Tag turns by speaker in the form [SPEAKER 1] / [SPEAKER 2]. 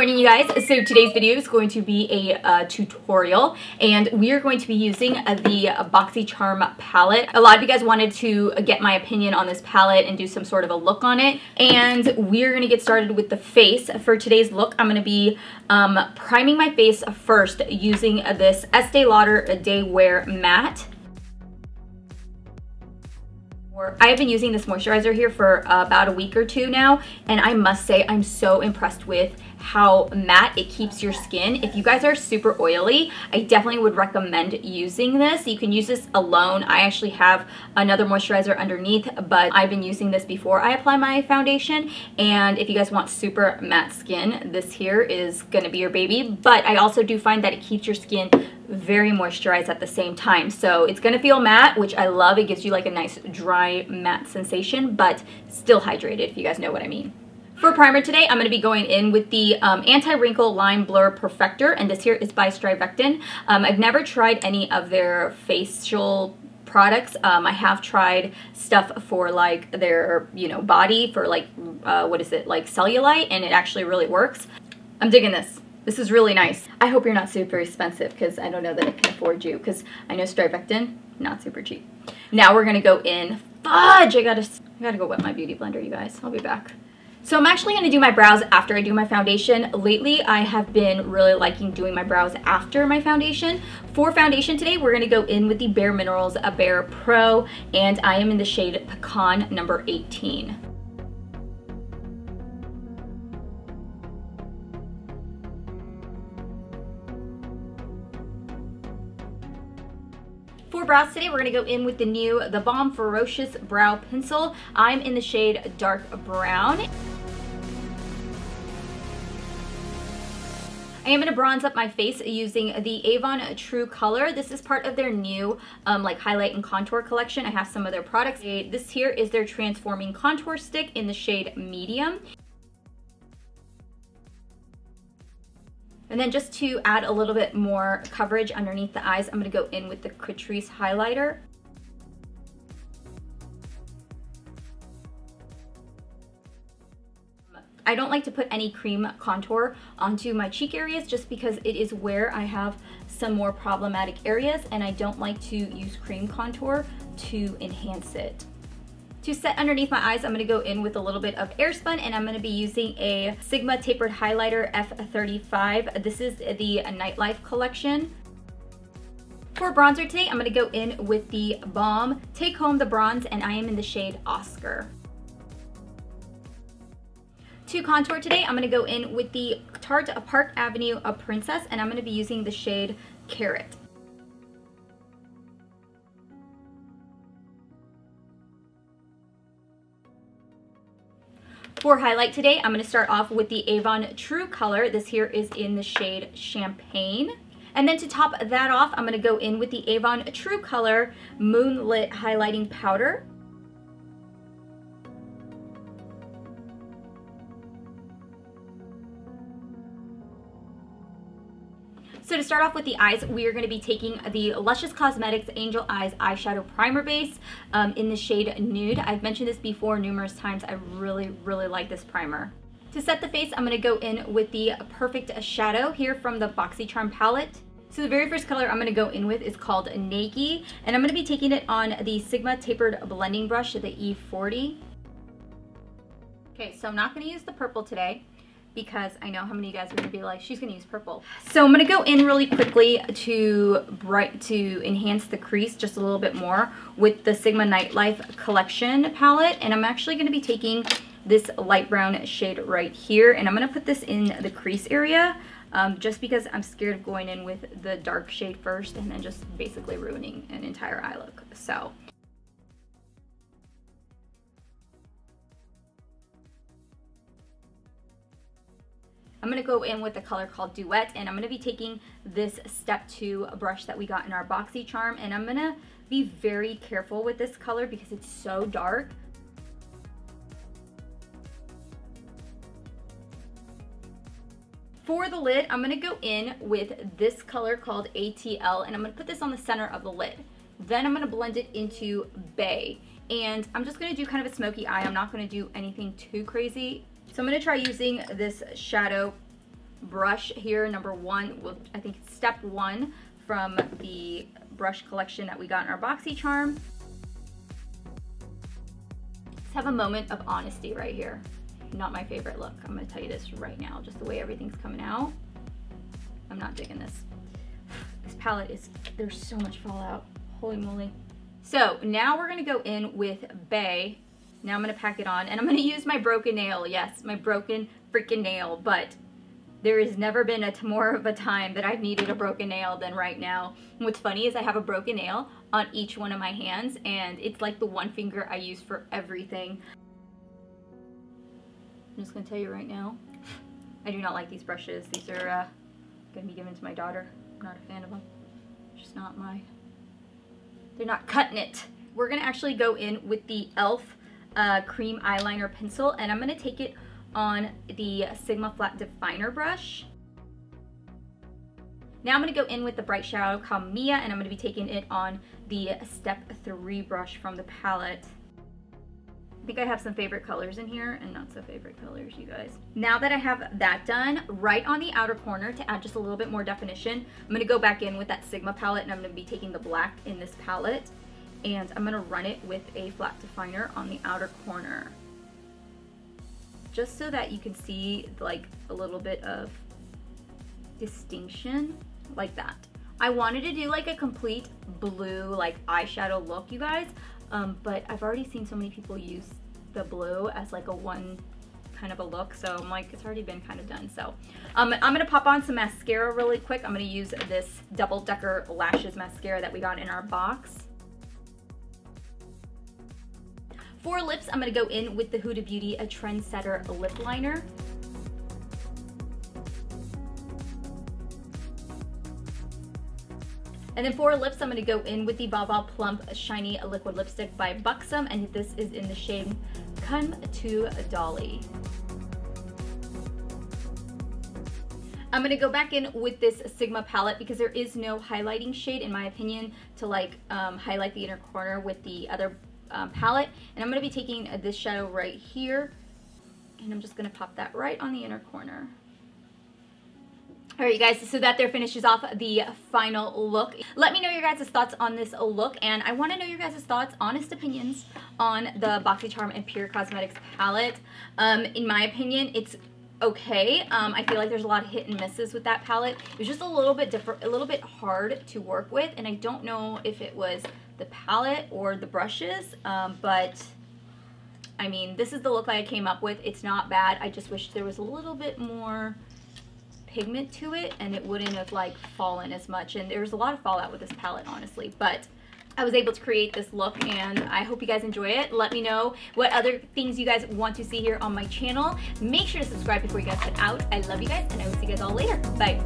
[SPEAKER 1] morning, you guys. So today's video is going to be a tutorial, and we are going to be using the Boxycharm palette. A lot of you guys wanted to get my opinion on this palette and do some sort of a look on it, and we're going to get started with the face. For today's look, I'm going to be priming my face first using this Estee Lauder Day Wear Matte. I have been using this moisturizer here for about a week or two now, and I must say I'm so impressed with how matte it keeps your skin. If you guys are super oily, I definitely would recommend using this. You can use this alone. I actually have another moisturizer underneath, but I've been using this before I apply my foundation, and if you guys want super matte skin, this here is gonna be your baby. But I also do find that it keeps your skin very moisturized at the same time. So it's gonna feel matte, which I love. It gives you like a nice dry matte sensation, but still hydrated, if you guys know what I mean. For primer today, I'm going to be going in with the Anti-Wrinkle Line Blur Perfector, and this here is by Strivectin. I've never tried any of their facial products. I have tried stuff for like their, body for like, like cellulite, and it actually really works. I'm digging this. This is really nice. I hope you're not super expensive, because I don't know that I can afford you, because I know Strivectin, not super cheap. Now we're going to go in. Fudge! I gotta go wet my beauty blender, you guys. I'll be back. So I'm actually going to do my brows after I do my foundation. Lately, I have been really liking doing my brows after my foundation. For foundation today, we're going to go in with the Bare Minerals Bare Pro, and I am in the shade Pecan number 18. For brows today, we're going to go in with the Balm Ferocious Brow Pencil. I'm in the shade Dark Brown. I am going to bronze up my face using the Avon True Color. This is part of their new like highlight and contour collection. I have some of their products. This here is their Transforming Contour Stick in the shade Medium. And then just to add a little bit more coverage underneath the eyes, I'm going to go in with the Catrice highlighter. I don't like to put any cream contour onto my cheek areas just because it is where I have some more problematic areas, and I don't like to use cream contour to enhance it. To set underneath my eyes, I'm going to go in with a little bit of Airspun, and I'm going to be using a Sigma Tapered Highlighter F35. This is the Nightlife collection. For bronzer today, I'm going to go in with the Balm Take Home the Bronze, and I am in the shade Oscar. To contour today, I'm going to go in with the Tarte Park Avenue Princess, and I'm going to be using the shade Carrot. For highlight today, I'm going to start off with the Avon True Color. This here is in the shade Champagne. And then to top that off, I'm going to go in with the Avon True Color Moonlit Highlighting Powder. So to start off with the eyes, we are going to be taking the Luscious Cosmetics Angel Eyes Eyeshadow Primer Base in the shade Nude. I've mentioned this before numerous times. I really like this primer. To set the face, I'm going to go in with the Perfect Shadow here from the Boxycharm palette. So the very first color I'm going to go in with is called Nagi, and I'm going to be taking it on the Sigma Tapered Blending Brush, the E40. Okay, so I'm not going to use the purple today, because I know how many of you guys are going to be like, she's going to use purple. So I'm going to go in really quickly to enhance the crease just a little bit more with the Sigma Nightlife Collection palette. And I'm actually going to be taking this light brown shade right here, and I'm going to put this in the crease area just because I'm scared of going in with the dark shade first and then just basically ruining an entire eye look. So I'm going to go in with a color called Duet, and I'm going to be taking this Step 2 brush that we got in our Boxycharm, and I'm going to be very careful with this color because it's so dark. For the lid, I'm going to go in with this color called ATL, and I'm going to put this on the center of the lid. Then I'm going to blend it into Bay, and I'm just going to do kind of a smoky eye. I'm not going to do anything too crazy. So I'm going to try using this shadow brush here, number one. Well, I think it's step one from the brush collection that we got in our Boxycharm. Let's have a moment of honesty right here. Not my favorite look. I'm gonna tell you this right now, just the way everything's coming out. I'm not digging this. This palette is, there's so much fallout. Holy moly. So now we're gonna go in with Bay. Now I'm gonna pack it on and I'm gonna use my broken nail. Yes, my broken freaking nail, but there has never been more of a time that I've needed a broken nail than right now. And what's funny is I have a broken nail on each one of my hands and it's like the one finger I use for everything. I'm just gonna tell you right now, I do not like these brushes. These are gonna be given to my daughter. I'm not a fan of them. Just not they're not cutting it. We're gonna actually go in with the e.l.f. Cream eyeliner pencil and I'm gonna take it on the Sigma Flat Definer brush. Now I'm gonna go in with the Bright Shadow called Mia and I'm gonna be taking it on the step 3 brush from the palette. I think I have some favorite colors in here and not so favorite colors, you guys. Now that I have that done, right on the outer corner to add just a little bit more definition, I'm gonna go back in with that Sigma palette and I'm gonna be taking the black in this palette and I'm gonna run it with a flat definer on the outer corner. Just so that you can see like a little bit of distinction, like that. I wanted to do like a complete blue like eyeshadow look, you guys, but I've already seen so many people use the blue as like a one kind of a look, so I'm like, it's already been kind of done. So I'm gonna pop on some mascara really quick. I'm gonna use this Double Decker Lashes mascara that we got in our box. For lips, I'm gonna go in with the Huda Beauty a Trendsetter lip liner. And then for lips, I'm gonna go in with the Baba Plump Shiny Liquid Lipstick by Boxycharm, and this is in the shade Come to Dolly. I'm gonna go back in with this Sigma palette because there is no highlighting shade, in my opinion, to like highlight the inner corner with the other palette. And I'm gonna be taking this shadow right here, and I'm just gonna pop that right on the inner corner. All right, you guys, so that there finishes off the final look. Let me know your guys' thoughts on this look, and I want to know your guys' thoughts, honest opinions, on the Boxycharm and Pure Cosmetics palette. In my opinion, it's okay. I feel like there's a lot of hit and misses with that palette. It was just a little bit different, a little bit hard to work with, and I don't know if it was the palette or the brushes, but I mean, this is the look that I came up with. It's not bad. I just wish there was a little bit more pigment to it and it wouldn't have like fallen as much, and there's a lot of fallout with this palette, honestly, but I was able to create this look and I hope you guys enjoy it. Let me know what other things you guys want to see here on my channel. Make sure to subscribe before you guys head out. I love you guys and I will see you guys all later. Bye.